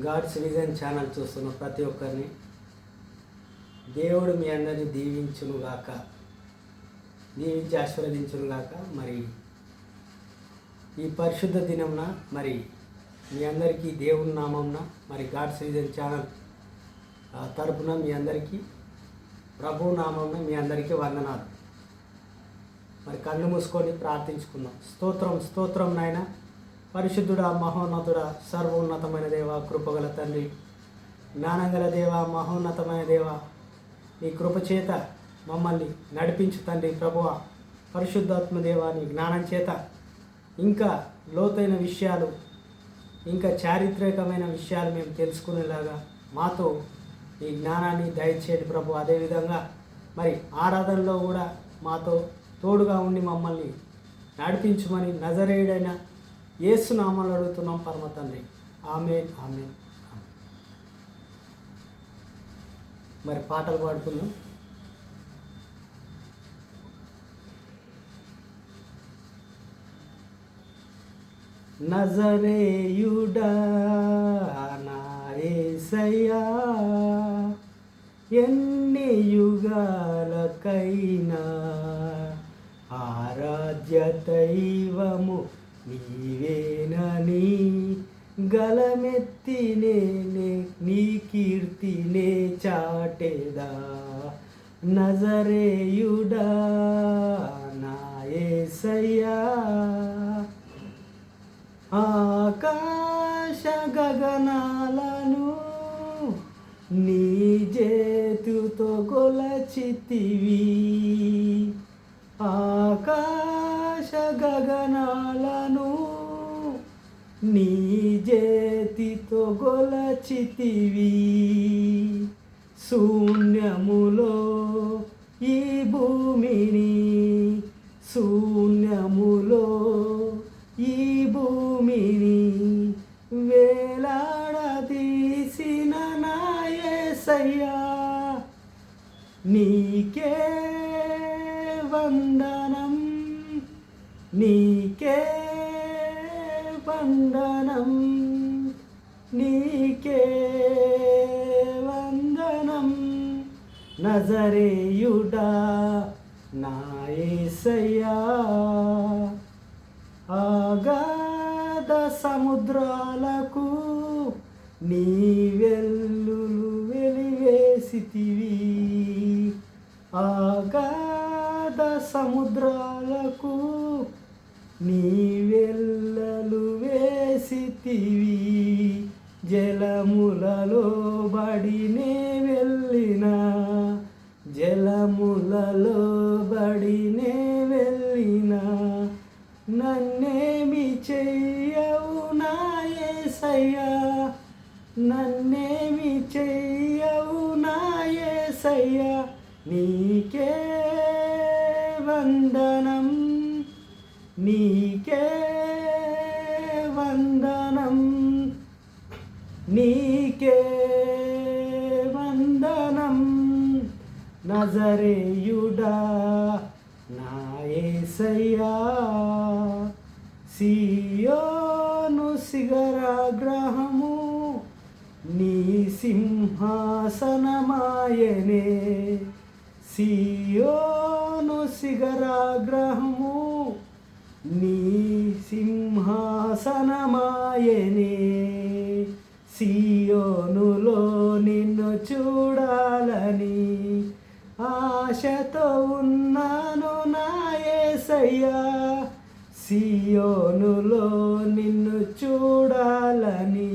God's vision channel చూస్తున్న ప్రతి ఒక్కరిని దేవుడు మీ అందరినీ దీవించునుగాక, దీవించి ఆశీర్వదించునుగాక. మరి ఈ పరిశుద్ధ దినంన మరి మీ అందరికీ దేవుని నామంన మరి గాడ్స్ విజన్ ఛానల్ తరపున మీ అందరికీ ప్రభు నామంన మీ అందరికీ వందనాలు. మరి కళ్ళు మూసుకొని ప్రార్థించుకుందాం. స్తోత్రం స్తోత్రం నాయన, పరిశుద్ధుడా, మహోన్నతుడా, సర్వోన్నతమైన దేవ, కృపగల తండ్రి, జ్ఞానంగల దేవ, మహోన్నతమైన దేవ, నీ కృపచేత మమ్మల్ని నడిపించు తండ్రి. ప్రభువ పరిశుద్ధాత్మ దేవ, నీ జ్ఞానం చేత ఇంకా లోతైన విషయాలు, ఇంకా చారిత్రకమైన విషయాలు మేము తెలుసుకునేలాగా మాతో ఈ జ్ఞానాన్ని దయచేయండి ప్రభు. అదేవిధంగా మరి ఆరాధనలో కూడా మాతో తోడుగా ఉండి మమ్మల్ని నడిపించమని నజరేయుడైన యేసు నామములో అడుగుతున్నాం పరమ తండ్రి. ఆమేన్ ఆమేన్. మరి పాటలు పాడుకుందాం. నజరేయుడా నా యేసయ్యా, ఎన్ని యుగాలకైనా ఆరాధ్య దైవము నీవేనని గలమెత్తి నీ కీర్తినే చాటెదా. నజరేయుడా నా యేసయ్యా, ఆకాశ గగనాలను నీ చేతుతో కొలచితివి, ఆకాశ గగనాలను నీ చేతితో కొలచితివి. శూన్యములో ఈ భూమిని, శూన్యములో ఈ భూమిని వేలాడదీసిన నా యేసయ్యా, నీకే వందనం, నీకే వందనం, నీకే వందనం. నజరేయుడా నా యేసయ్యా, అగాధ సముద్రాలకు నీ వెల్లులు వెలివేసితివి, అగాధ సముద్రాలకు నీ వెల్లలు వేసితివి. జలములలో బడినే వెళ్ళిన, జలములలో బడినే వెళ్ళిన నన్నేమి చెయ్యవు నా యేసయ్యా, నన్నేమి చెయ్యవు నా యేసయ్యా, నీకే వందనం, నీకే వందనం, నీకే వందనం. నజరేయుడా నా యేసయ్యా, సియోను శిఖరాగ్రహము నీ సింహాసనమాయనే, సియోను శిఖరాగ్రహము నీ సింహాసనమాయనే. సియోనులో నిన్ను చూడాలని ఆశతో ఉన్నాను నా యేసయ్యా, సియోనులో నిన్ను చూడాలని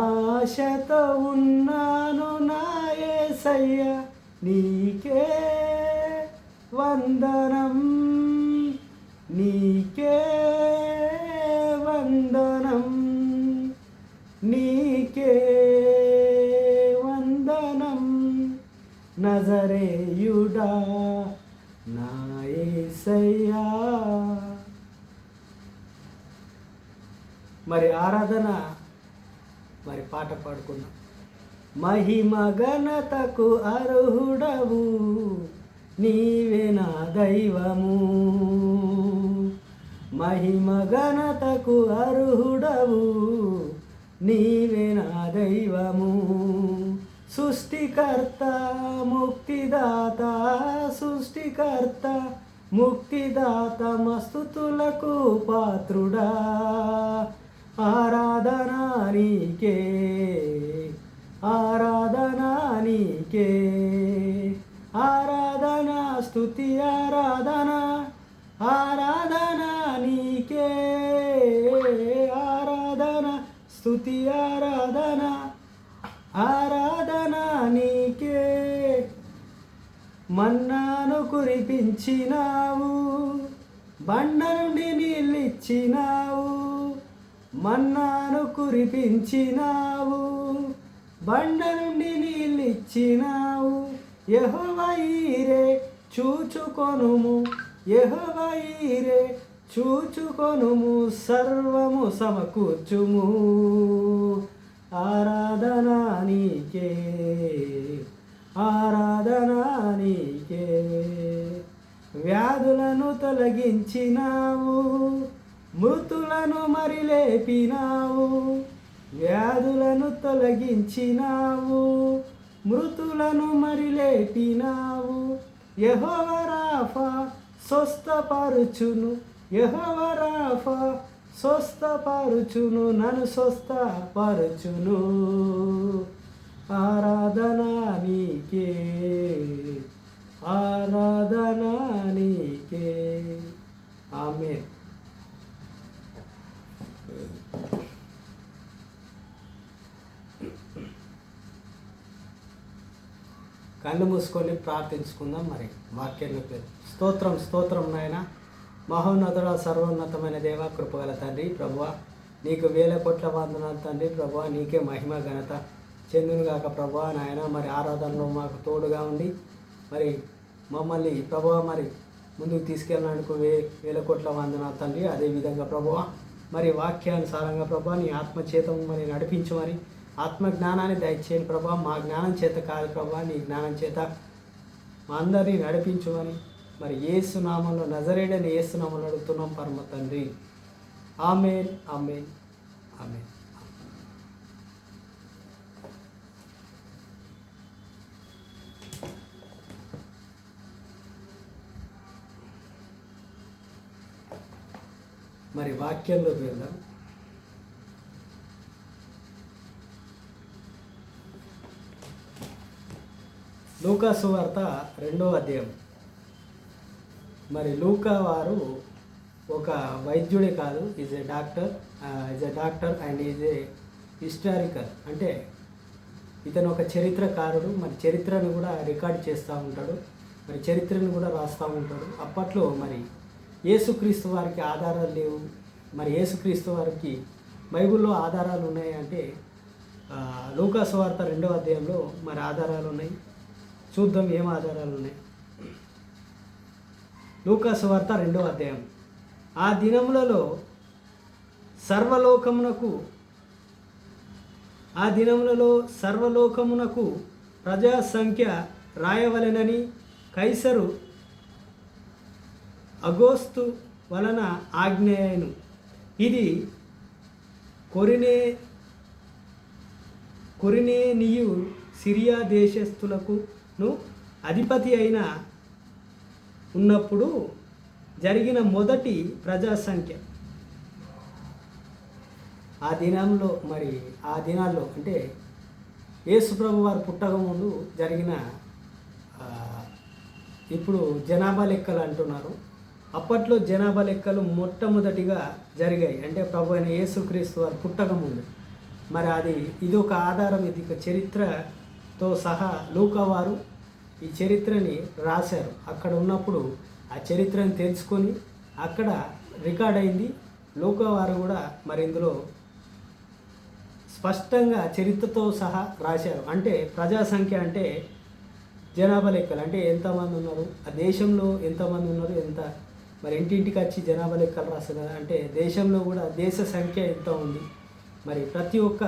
ఆశతో ఉన్నాను నా యేసయ్యా, నీకే వందనం, నీకే వందనం, నీకే వందనం. నజరేయుడా నా యేసయ్యా. మరి ఆరాధన మరి పాట పాడుకున్నాం. మహిమ ఘనతకు అర్హుడవు నీవే నా దైవము, మహిమ ఘనతకు అర్హుడవు నీవే దైవము, సృష్టికర్త ముక్తిదాత, సృష్టికర్త ముక్తిదాత, మస్తుతులకు పాత్రుడా, ఆరాధనా నీకే, ఆరాధనా నీకే, ఆరాధన స్తుతి ఆరాధన, ఆరాధన నీకే, ఆరాధన స్తుతి ఆరాధన, ఆరాధన నీకే. మన్నాను కురిపించినావు, బండ నుండి నీళ్ళిచ్చినావు, మన్నాను కురిపించినావు, బండ నుండి నీళ్ళిచ్చినావు. యెహోవా ఈరే చూచుకొనుము, యెహోవా ఈరే చూచుకొనుము, సర్వము సమకూర్చుము, ఆరాధనా నీకే, ఆరాధనా నీకే. వ్యాధులను తొలగించినావు, మృతులను మరి లేపినావు, వ్యాధులను తొలగించినావు, మృతులను మరి లేపినావు. యెహోవా రాఫా స్వస్థపరుచును, యెహోవా రాఫా స్వస్థపరుచును, నన్ను స్వస్థపరుచును, ఆరాధనా నీకే, ఆరాధనా నీకే. ఆమేన్. కళ్ళు మూసుకొని ప్రార్థించుకుందాం. మరి వాక్యాన్ని స్తోత్రం, స్తోత్రం నాయన, మహోన్నతుడ, సర్వోన్నతమైన దేవ, కృపగల తండ్రి, ప్రభువ నీకు వేల కోట్ల వందనాలు తండ్రి. ప్రభువ నీకే మహిమ ఘనత చెందునుగాక ప్రభువ నాయన. మరి ఆరాధనలో మాకు తోడుగా ఉండి మరి మమ్మల్ని ప్రభువ మరి ముందుకు తీసుకెళ్ళడానికి వేల కోట్ల వందనాలు తండ్రి. అదేవిధంగా ప్రభువ మరి వాక్యానుసారంగా ప్రభా నీ ఆత్మచేతం మరి నడిపించమని, ఆత్మ జ్ఞానాన్ని దయచేయండి ప్రభా. మా జ్ఞానం చేత కాదు ప్రభా, నీ జ్ఞానం చేత మా అందరినీ నడిపించమని మరి యేసు నామంలో, నజరేయుడైన యేసు నామంలో అడుగుతున్నాం పరమ తండ్రి. ఆమేన్, ఆమేన్, ఆమేన్. మరి వాక్యంలోకి వెళ్దాం. లూకా సువార్త 2వ అధ్యాయం. మరి లూకా వారు ఒక వైద్యుడే కాదు, is a doctor and is a historical. అంటే ఇతను ఒక చరిత్రకారుడు. మరి చరిత్రను కూడా రికార్డ్ చేస్తూ ఉంటాడు, మరి చరిత్రను కూడా రాస్తూ ఉంటాడు. అప్పట్లో మరి యేసుక్రీస్తు వారికి ఆధారాలు లేవు. మరి యేసుక్రీస్తు వారికి బైబిల్లో ఆధారాలు ఉన్నాయి అంటే లూకా సువార్త 2వ అధ్యాయంలో మరి ఆధారాలు ఉన్నాయి. చూద్దాం ఏం ఆధారాలు ఉన్నాయి. లూకా సువార్త 2వ అధ్యాయం. ఆ దినములలో సర్వలోకమునకు ప్రజా సంఖ్య రాయవలెనని కైసరు అగోస్తు వలన ఆజ్ఞయను. ఇది కొరినేనియు సిరియా దేశస్థులకును అధిపతి అయిన ఉన్నప్పుడు జరిగిన మొదటి ప్రజా సంఖ్య. ఆ దినాల్లో అంటే యేసుప్రభు వారు పుట్టక ముందు జరిగిన ఇప్పుడు జనాభా లెక్కలు అంటున్నారు. అప్పట్లో జనాభా లెక్కలు మొట్టమొదటిగా జరిగాయి అంటే ప్రభు అయిన యేసుక్రీస్తు వారు పుట్టక ముందు. మరి ఇది ఒక ఆధారం, ఇది ఒక చరిత్రతో సహా లూకా వారు ఈ చరిత్రని రాశారు. అక్కడ ఉన్నప్పుడు ఆ చరిత్రను తెలుసుకొని అక్కడ రికార్డ్ అయింది. లూకా వారు కూడా మరి ఇందులో స్పష్టంగా చరిత్రతో సహా రాశారు. అంటే ప్రజా సంఖ్య అంటే జనాభా లెక్కలు, అంటే ఎంతమంది ఉన్నారు, ఆ దేశంలో ఎంతమంది ఉన్నారు, ఎంత మరి ఇంటింటికి వచ్చి జనాభా లెక్కలు రాస్తారు కదా. అంటే దేశంలో కూడా దేశ సంఖ్య ఎంత ఉంది, మరి ప్రతి ఒక్క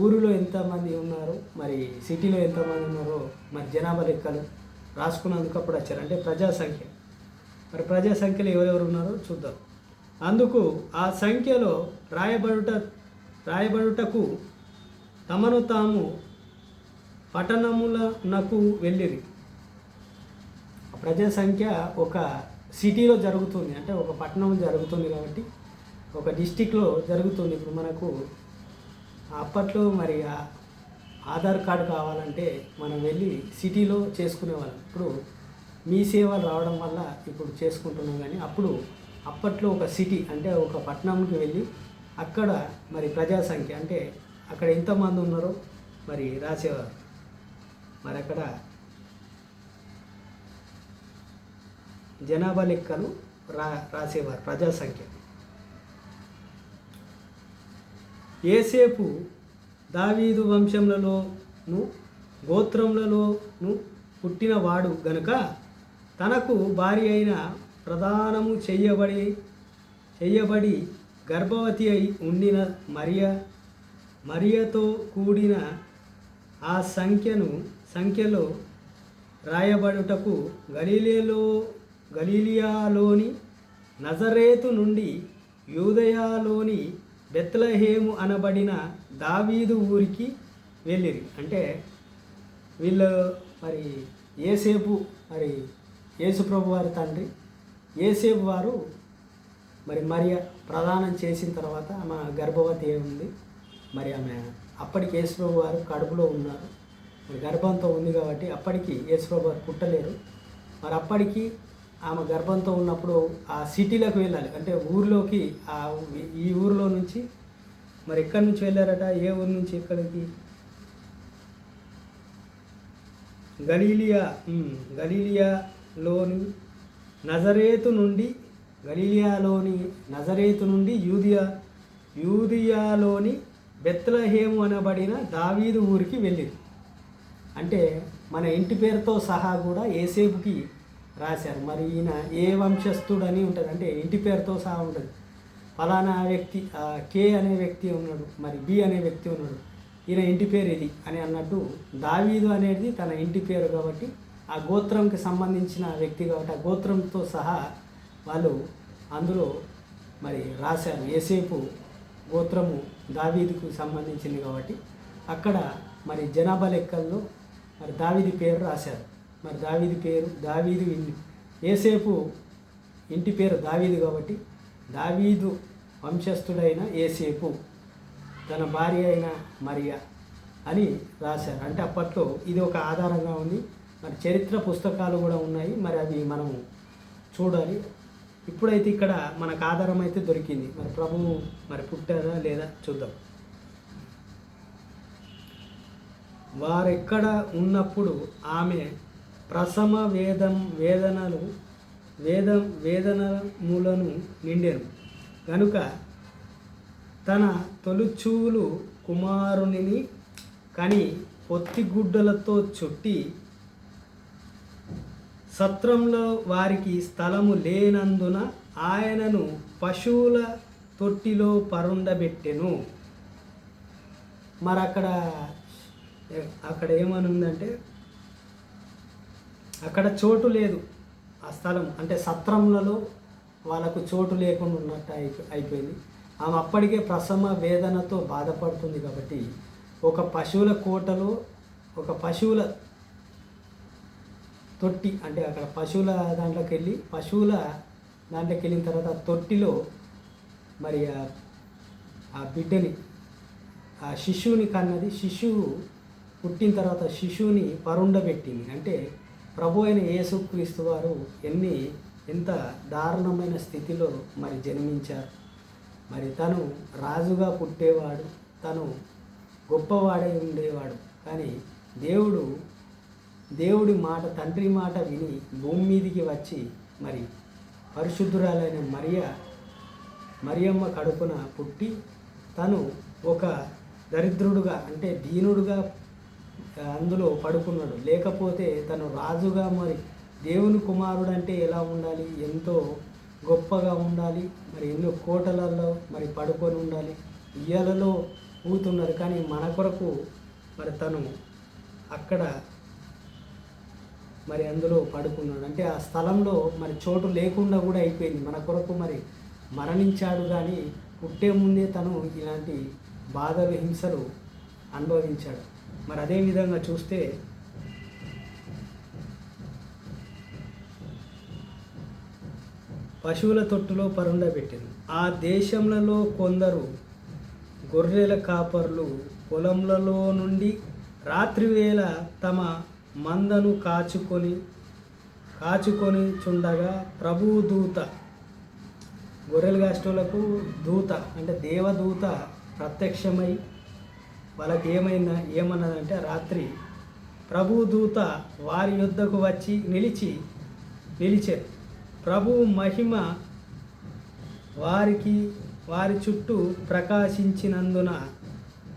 ఊరిలో ఎంతమంది ఉన్నారు, మరి సిటీలో ఎంతమంది ఉన్నారో మరి జనాభా లెక్కలు రాసుకున్నందుకు అప్పుడు వచ్చారు. అంటే ప్రజా సంఖ్య. మరి ప్రజా సంఖ్యలో ఎవరెవరు ఉన్నారో చూద్దాం. అందుకు ఆ సంఖ్యలో రాయబడుటకు తమను తాము పట్టణములకు వెళ్ళిరి. ప్రజా సంఖ్య ఒక సిటీలో జరుగుతుంది, అంటే ఒక పట్టణం జరుగుతుంది కాబట్టి ఒక డిస్టిక్లో జరుగుతుంది. ఇప్పుడు మనకు అప్పట్లో మరి ఆధార్ కార్డు కావాలంటే మనం వెళ్ళి సిటీలో చేసుకునేవాళ్ళం. ఇప్పుడు మీ సేవలు రావడం వల్ల ఇప్పుడు చేసుకుంటున్నాం. కానీ అప్పట్లో ఒక సిటీ అంటే ఒక పట్టణంకి వెళ్ళి అక్కడ మరి ప్రజా సంఖ్య అంటే అక్కడ ఎంతమంది ఉన్నారో మరి రాసేవారు. మరి అక్కడ జనాభా లెక్కలు రాసేవారు, ప్రజా సంఖ్య. యోసేపు దావీదు వంశంలోను గోత్రములలోను పుట్టినవాడు గనుక తనకు భార్య అయిన ప్రదానము చెయ్యబడి గర్భవతి అయి ఉండిన మరియతో కూడిన ఆ సంఖ్యలో రాయబడుటకు గలీలియాలోని నజరేతు నుండి యూదయాలోని బెత్లెహేము అనబడిన దావీదు ఊరికి వెళ్ళిరి. అంటే వీళ్ళు మరి యోసేపు మరి యేసుప్రభు వారి తండ్రి యోసేపు వారు మరి మరియ ప్రదానం చేసిన తర్వాత ఆమె గర్భవతి ఉంది. మరి ఆమె అప్పటికి యేసుప్రభు వారు కడుపులో ఉన్నారు, మరి గర్భంతో ఉంది కాబట్టి అప్పటికి యేసుప్రభు వారు పుట్టలేరు. మరి అప్పటికి ఆమె గర్భంతో ఉన్నప్పుడు ఆ సిటీలోకి వెళ్ళాలి, అంటే ఊర్లోకి. ఈ ఊరిలో నుంచి మరి ఎక్కడి నుంచి వెళ్ళారట, ఏ ఊరు నుంచి ఎక్కడికి? గలీలియాలోని నజరేతు నుండి యూదియాలోని బెత్లెహేము అనబడిన దావీదు ఊరికి వెళ్ళింది. అంటే మన ఇంటి పేరుతో సహా కూడా యోసేపుకి రాశారు. మరి ఈయన ఏ వంశస్థుడని ఉంటుంది, అంటే ఇంటి పేరుతో సహా ఉంటుంది. ఫలానా వ్యక్తి కే అనే వ్యక్తి ఉన్నాడు, మరి బి అనే వ్యక్తి ఉన్నాడు, ఈయన ఇంటి పేరు ఇది అని అన్నట్టు దావీదు అనేది తన ఇంటి పేరు కాబట్టి ఆ గోత్రంకి సంబంధించిన వ్యక్తి కాబట్టి ఆ గోత్రంతో సహా వాళ్ళు అందులో మరి రాశారు. యోసేపు గోత్రము దావీదుకు సంబంధించింది కాబట్టి అక్కడ మరి జనాభా లెక్కల్లో మరి దావీదు పేరు రాశారు. మరి దావీదు యోసేపు ఇంటి పేరు దావీదు కాబట్టి దావీదు వంశస్థుడైన యోసేపు తన భార్య అయిన మరియ అని రాశారు. అంటే అప్పట్లో ఇది ఒక ఆధారంగా ఉంది. మరి చరిత్ర పుస్తకాలు కూడా ఉన్నాయి, మరి అవి మనం చూడాలి. ఇప్పుడైతే ఇక్కడ మనకు ఆధారం అయితే దొరికింది. మరి ప్రభువు మరి పుట్టారా లేదా చూద్దాం. వారెక్కడ ఉన్నప్పుడు ఆమె ప్రసవ వేదనములను నిండెను గనుక తన తొలిచూలు కుమారునిని కని పొత్తిగుడ్డలతో చుట్టి సత్రంలో వారికి స్థలము లేనందున ఆయనను పశువుల తొట్టిలో పరుండబెట్టెను. మరి అక్కడ ఏమనుందంటే అక్కడ చోటు లేదు, ఆ స్థలం అంటే సత్రములలో వాళ్ళకు చోటు లేకుండా ఉన్నట్టు అయిపోయింది. ఆమె అప్పటికే ప్రసవ వేదనతో బాధపడుతుంది కాబట్టి ఒక పశువుల కోటలో ఒక పశువుల తొట్టి, అంటే అక్కడ పశువుల దాంట్లోకి వెళ్ళిన తర్వాత తొట్టిలో మరి ఆ బిడ్డని ఆ శిశువుని కన్నది. శిశువు పుట్టిన తర్వాత శిశువుని పరుండబెట్టింది. అంటే ప్రభు అయిన యేసుక్రీస్తు వారు ఎంత దారుణమైన స్థితిలో మరి జన్మించారు. మరి తను రాజుగా పుట్టేవాడు, తను గొప్పవాడై ఉండేవాడు. కానీ దేవుడి మాట, తండ్రి మాట విని భూమి మీదికి వచ్చి మరి పరిశుద్ధురాలైన మరియమ్మ కడుపున పుట్టి తను ఒక దరిద్రుడుగా అంటే దీనుడుగా అందులో పడుకున్నాడు. లేకపోతే తను రాజుగా మరి దేవుని కుమారుడు అంటే ఎలా ఉండాలి, ఎంతో గొప్పగా ఉండాలి, మరి ఎన్నో కోటలలో మరి పడుకొని ఉండాలి. ఇయ్యాలలో ఊతున్నారు, కానీ మన కొరకు మరి తను అక్కడ మరి అందులో పడుకున్నాడు. అంటే ఆ స్థలంలో మరి చోటు లేకుండా కూడా అయిపోయింది. మన కొరకు మరి మరణించాడు, కానీ పుట్టే ముందే తను ఇలాంటి బాధలు హింసలు అనుభవించాడు. మరి అదే విధంగా చూస్తే పశువుల తొట్టులో పరుండబెట్టింది. ఆ దేశంలో కొందరు గొర్రెల కాపర్లు పొలంలలో నుండి రాత్రివేళ తమ మందను కాచుకొని చుండగా ప్రభువు దూత, గొర్రెలు కాసేటోళ్లకు దూత అంటే దేవదూత ప్రత్యక్షమై వాళ్ళకి ఏమన్నదంటే రాత్రి ప్రభువు దూత వారి యొద్దకు వచ్చి నిలిచారు. ప్రభువు మహిమ వారి చుట్టూ ప్రకాశించినందున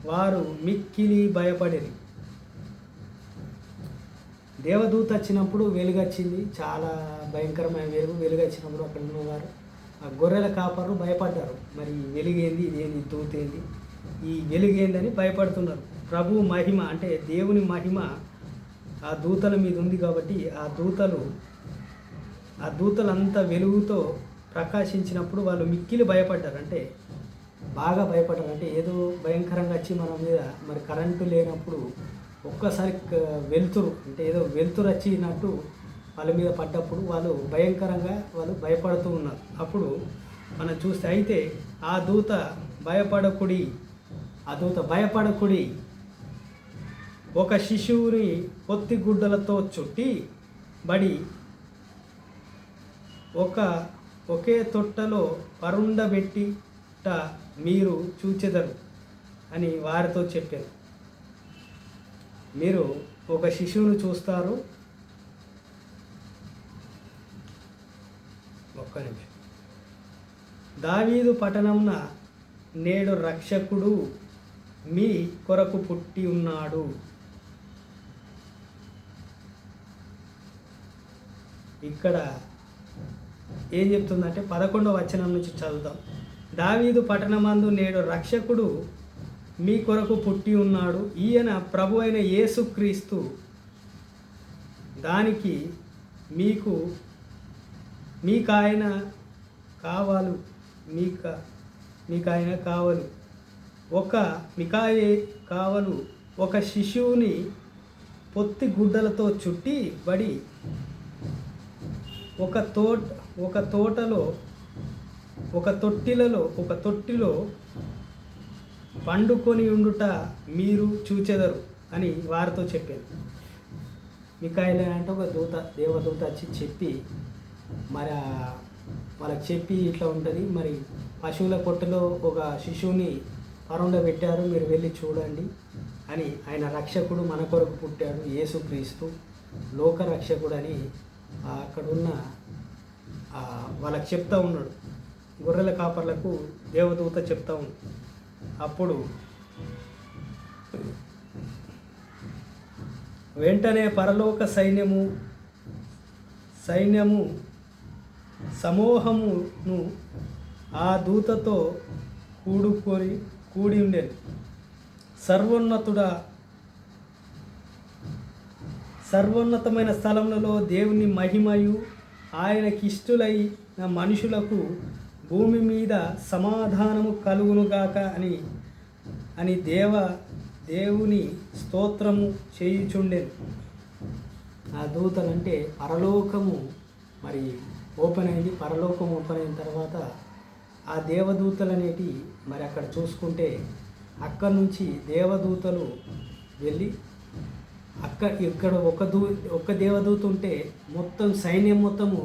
వారు మిక్కిలి భయపడిరి. దేవదూత వచ్చినప్పుడు వెలుగొచ్చింది, చాలా భయంకరమైన వెలుగు వచ్చినప్పుడు అక్కడ ఉన్నవారు ఆ గొర్రెల కాపర్లు భయపడ్డారు. మరి వెలుగేంది, ఇదేంది, దూత ఏంది, ఈ వెలుగేందని భయపడుతున్నారు. ప్రభు మహిమ అంటే దేవుని మహిమ ఆ దూతల మీద ఉంది కాబట్టి ఆ దూతలంతా వెలుగుతో ప్రకాశించినప్పుడు వాళ్ళు మిక్కిలి భయపడ్డారు. అంటే బాగా భయపడ్డారు. అంటే ఏదో భయంకరంగా వచ్చి మన మీద మరి కరెంటు లేనప్పుడు ఒక్కసారి వెలుతురు అంటే ఏదో వెలుతురు వచ్చినట్టు వాళ్ళ మీద పడ్డప్పుడు వాళ్ళు భయంకరంగా భయపడుతూ ఉన్నారు. అప్పుడు మనం చూస్తే అయితే ఆ దూత భయపడకుడి, ఒక శిశువుని పొత్తి గుడ్డలతో చుట్టి బడి ఒకే తొట్టలో పరుండబెట్టిట మీరు చూచెదరు అని వారితో చెప్పారు. మీరు ఒక శిశువును చూస్తారు. ఒక్క నిమిషం. దావీదు పట్టణంన నేడు రక్షకుడు మీ కొరకు పుట్టి ఉన్నాడు. ఇక్కడ ఏం చెప్తుందంటే 11వ వచనం నుంచి చదువుతాం. దావీదు పట్టణమందు నేడు రక్షకుడు మీ కొరకు పుట్టి ఉన్నాడు, ఈయన ప్రభు అయిన యేసుక్రీస్తు. దానికి మీకు ఆయన కావాలి, ఆయన కావలు ఒక శిశువుని పొత్తి గుడ్డలతో చుట్టి బడి ఒక తొట్టిలో పండుకొని ఉండుట మీరు చూచెదరు అని వారితో చెప్పాను. మికాయేలు అంటే ఒక దేవదూత వచ్చి చెప్పి మరి వాళ్ళకి చెప్పి ఇట్లా ఉంటుంది, మరి పశువుల కొట్టులో ఒక శిశువుని పరుండబెట్టారు, మీరు వెళ్ళి చూడండి అని. ఆయన రక్షకుడు మన కొరకు పుట్టాడు, యేసుక్రీస్తు లోక రక్షకుడు అని అక్కడున్న వాళ్ళకి చెప్తా ఉన్నాడు. గొర్రెల కాపర్లకు దేవదూత చెప్తా ఉన్నాడు. అప్పుడు వెంటనే పరలోక సైన్యము సమూహమును ఆ దూతతో కూడి ఉండేది. సర్వోన్నతమైన స్థలములలో దేవుని మహిమయు ఆయనకిష్టులైన మనుషులకు భూమి మీద సమాధానము కలుగునుగాక అని దేవుని స్తోత్రము చేయుచుండెను. ఆ దూతలంటే పరలోకము మరి ఓపెన్ అయింది. పరలోకం ఓపెన్ అయిన తర్వాత ఆ దేవదూతలు అనేటి మరి అక్కడ చూసుకుంటే అక్కడి నుంచి దేవదూతలు వెళ్ళి ఇక్కడ ఒక దేవదూత ఉంటే మొత్తం సైన్యం మొత్తము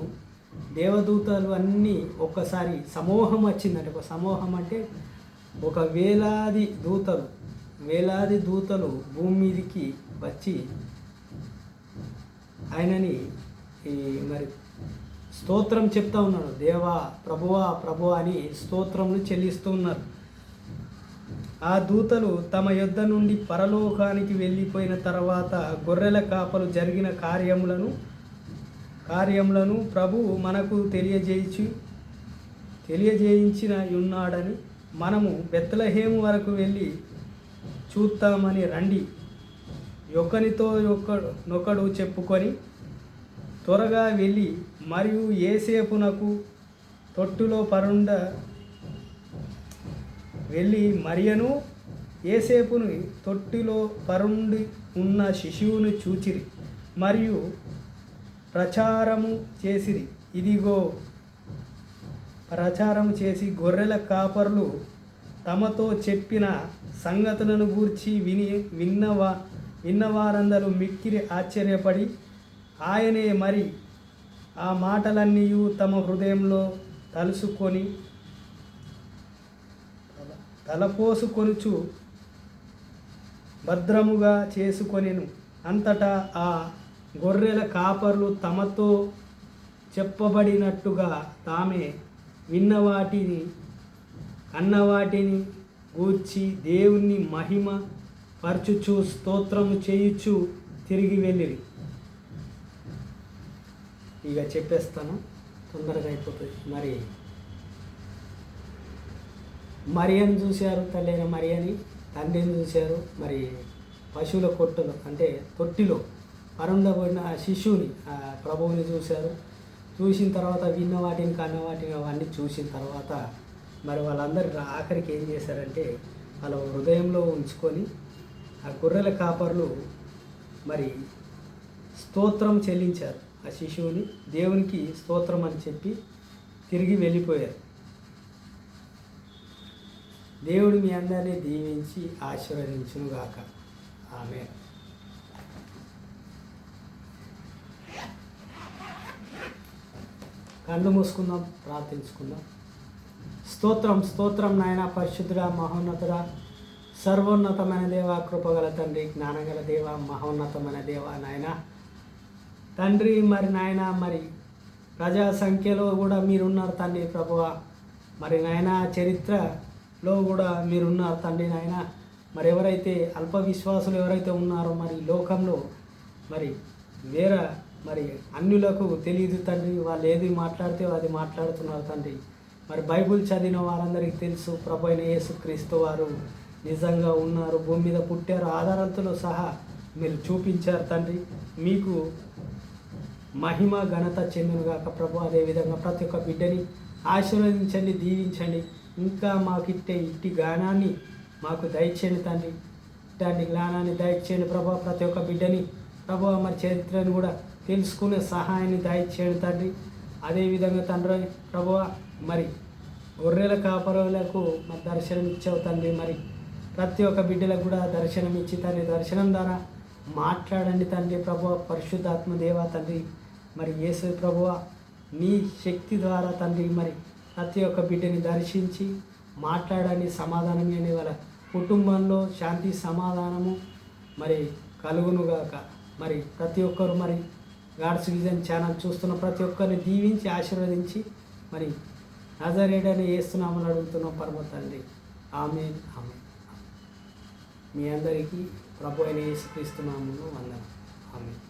దేవదూతలు అన్నీ ఒక్కసారి సమూహం వచ్చిందంటే, ఒక సమూహం అంటే ఒక వేలాది దూతలు భూమి మీదకి వచ్చి ఆయనని మరి స్తోత్రం చెప్తా ఉన్నాడు. దేవా ప్రభువా అని స్తోత్రములు చెల్లిస్తూ ఉన్నారు. ఆ దూతలు తమ యొద్ద నుండి పరలోకానికి వెళ్ళిపోయిన తర్వాత గొర్రెల కాపలు జరిగిన కార్యములను ప్రభువు మనకు తెలియజేయించిన ఉన్నాడని మనము బెత్లెహేము వరకు వెళ్ళి చూద్దామని రండి ఒకనితో నొకడు చెప్పుకొని త్వరగా వెళ్ళి మరియు యేసేపునకు తొట్టులో వెళ్ళి మరియను ఏసేపుని తొట్టిలో పరుండి ఉన్న శిశువును చూచిరి, మరియు ప్రచారము చేసి గొర్రెల కాపరులు తమతో చెప్పిన సంగతులను గూర్చి విన్నవారందరూ మిక్కిరి ఆశ్చర్యపడి ఆయనే మరి ఆ మాటలన్నీ తమ హృదయంలో తలపోసుకొనుచు భద్రముగా చేసుకొనెను. అంతటా ఆ గొర్రెల కాపరులు తమతో చెప్పబడినట్టుగా తామే విన్నవాటిని అన్నవాటిని గూర్చి దేవుని మహిమ పరచుచు స్తోత్రము చేయుచు తిరిగి వెళ్ళిరి. ఇక చెప్పేస్తాను, తొందరగా అయిపోతుంది. మరియను చూశారు, తల్లైన మరియని, తండ్రిని చూశారు. మరి పశువుల కొట్టులో అంటే తొట్టిలో పరుండబడిన ఆ శిశువుని, ఆ ప్రభువుని చూశారు. చూసిన తర్వాత విన్న వాటిని కన్న వాటిని అవన్నీ చూసిన తర్వాత మరి వాళ్ళందరూ ఆఖరికి ఏం చేశారంటే వాళ్ళ హృదయంలో ఉంచుకొని ఆ గొర్రెల కాపర్లు మరి స్తోత్రం చెల్లించారు. ఆ శిశువుని దేవునికి స్తోత్రం అని చెప్పి తిరిగి వెళ్ళిపోయారు. దేవుడు మీ అందరినీ దీవించి ఆశీర్వదించునుగాక. ఆమేన్. కళ్ళు మూసుకుందాం, ప్రార్థించుకుందాం. స్తోత్రం స్తోత్రం నాయన, పరిశుద్ధుడా, మహోన్నతుడా, సర్వోన్నతమైన దేవ, కృపగల తండ్రి, జ్ఞానగల దేవ, మహోన్నతమైన దేవ నాయన తండ్రి. మరి నాయన మరి ప్రజా సంఖ్యలో కూడా మీరున్నారు తండ్రి ప్రభువ. మరి నాయన చరిత్రలో కూడా మీరున్నారు తండ్రి నాయన. మరి ఎవరైతే అల్ప విశ్వాసులు ఎవరైతే ఉన్నారో మరి లోకంలో మరి వేరే మరి అన్యులకు తెలియదు తండ్రి, వాళ్ళు ఏది మాట్లాడితే అది మాట్లాడుతున్నారు తండ్రి. మరి బైబుల్ చదివిన వారందరికీ తెలుసు ప్రభు అయిన యేసుక్రీస్తు వారు నిజంగా ఉన్నారు, భూమి మీద పుట్టారు, ఆధారాలతో సహా మీరు చూపించారు తండ్రి. మీకు మహిమ ఘనత చెందునుగాక ప్రభు. అదేవిధంగా ప్రతి ఒక్క బిడ్డని ఆశీర్వదించండి, దీవించండి. ఇంకా మాకు ఇట్టి జ్ఞానాన్ని మాకు దయచేయండి తండ్రి. ఇట్లాంటి జ్ఞానాన్ని దయచేయండి ప్రభు. ప్రతి ఒక్క బిడ్డని ప్రభు మరి చరిత్రను కూడా తెలుసుకునే సహాయాన్ని దయచేయండి తండ్రి. అదేవిధంగా తండ్రి ప్రభువ మరి గొర్రెల కాపరులకు మరి దర్శనం ఇచ్చావు తండ్రి. మరి ప్రతి ఒక్క బిడ్డలకు కూడా దర్శనం ఇచ్చి తండ్రి, దర్శనం ద్వారా మాట్లాడండి తండ్రి ప్రభువ. పరిశుద్ధాత్మ దేవ తండ్రి, మరి యేసు ప్రభువ నీ శక్తి ద్వారా తండ్రి మరి ప్రతి ఒక్క బిడ్డని దర్శించి మాట్లాడండి, సమాధానం అని వాళ్ళ కుటుంబంలో శాంతి సమాధానము మరి కలుగునుగాక. మరి ప్రతి ఒక్కరు మరి గాడ్స్ విజన్ ఛానల్ చూస్తున్న ప్రతి ఒక్కరిని దీవించి ఆశీర్వదించి మరి నజరేయుడని యేసునామమున అడుగుతున్నాం పరమ తండ్రి. ఆమేన్ ఆమేన్. మీ అందరికీ ప్రభు అయిన యేసుక్రీస్తు నామమున వందనాలు. ఆమేన్.